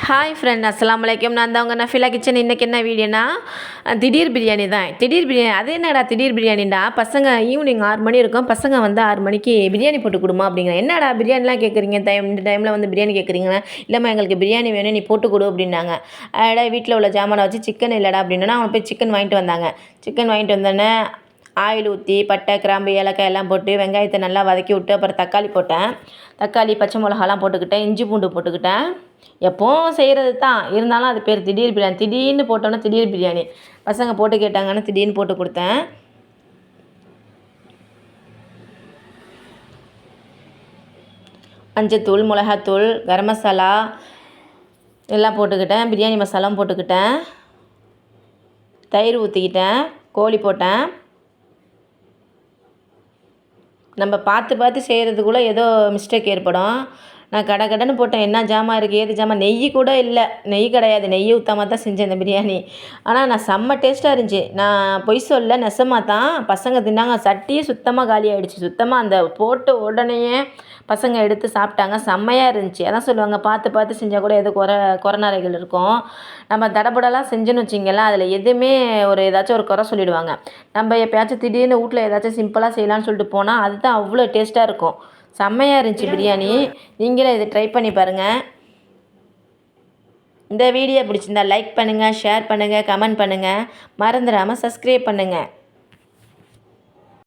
Hi friend, அஸ்ஸலாமு அலைக்கும். நான் தான் உங்கள் நஃபிலா கிச்சன். இன்றைக்கி என்ன வீடியோனா, திடீர் பிரியாணி தான். திடீர் பிரியாணி. அது என்னடா திடீர் பிரியாணிடா? பசங்க ஈவினிங் 6 மணி இருக்கும், பசங்க வந்து 6 மணிக்கு பிரியாணி போட்டு கொடுமா அப்படிங்கிறேன். என்னடா பிரியாணிலாம் கேட்குறீங்க, இந்த டைமில் வந்து பிரியாணி கேட்குறீங்களா? இல்லைம்மா, எங்களுக்கு பிரியாணி வேணும், நீ போட்டு கொடு அப்படின்னாங்க. அதோட வீட்டில் உள்ள ஜாமானை வச்சு சிக்கன் இல்லைடா அப்படின்னா அவங்க போய் சிக்கன் வாங்கிட்டு வந்தாங்க. சிக்கன் வாங்கிட்டு வந்தோடனே ஆயில் ஊற்றி பட்டை, கிராம்பு, ஏலக்காய் எல்லாம் போட்டு வெங்காயத்தை நல்லா வதக்கி விட்டு அப்புறம் தக்காளி போட்டேன். தக்காளி, பச்சை மிளகாலாம் போட்டுக்கிட்டேன், இஞ்சி பூண்டு போட்டுக்கிட்டேன். எப்போவும் செய்கிறது தான், இருந்தாலும் அது பேர் திடீர் பிரியாணி. திடீர்னு போட்டோன்னா திடீர் பிரியாணி. பசங்க போட்டு கேட்டாங்கன்னு திடீர்னு போட்டு கொடுத்தேன். மஞ்சத்தூள், மிளகாத்தூள், கரம் மசாலா எல்லாம் போட்டுக்கிட்டேன். பிரியாணி மசாலாவும் போட்டுக்கிட்டேன். தயிர் ஊற்றிக்கிட்டேன். கோழி போட்டேன். நம்ம பார்த்து செய்கிறதுக்குள்ளே ஏதோ மிஸ்டேக் ஏற்படும். நான் கடன்னு போட்டேன். என்ன ஜாமான் இருக்குது, ஏது ஜாமான், நெய் கூட இல்லை. நெய் கிடையாது, நெய் ஊற்றாம தான் செஞ்சேன் இந்த பிரியாணி. ஆனால் நான் செம்ம டேஸ்ட்டாக இருந்துச்சு. நான் பொய் சொல்ல, நெசமாக தான். பசங்க தின்னாங்க. சட்டியே சுத்தமாக காலி ஆகிடுச்சு. சுத்தமாக அந்த போட்ட உடனேயே பசங்க எடுத்து சாப்பிட்டாங்க. செம்மையாக இருந்துச்சு. அதான் சொல்லுவாங்க, பார்த்து செஞ்சால் கூட ஏதோ குறை இருக்கும். நம்ம தடபடலாம் செஞ்சோன்னு வச்சிங்களேன், அதில் எதுவுமே ஏதாச்சும் ஒரு குறை சொல்லிவிடுவாங்க. நம்ம எப்போயாச்சும் திடீர்னு வீட்டில் ஏதாச்சும் சிம்பிளாக செய்யலான்னு சொல்லிட்டு போனால் அதுதான் அவ்வளோ டேஸ்ட்டாக இருக்கும். செம்மையாக இருந்துச்சு பிரியாணி. நீங்களே இதை ட்ரை பண்ணி பாருங்கள். இந்த வீடியோ பிடிச்சிருந்தா லைக் பண்ணுங்கள், ஷேர் பண்ணுங்கள், கமெண்ட் பண்ணுங்கள். மறந்துடாமல் சப்ஸ்கிரைப் பண்ணுங்கள்.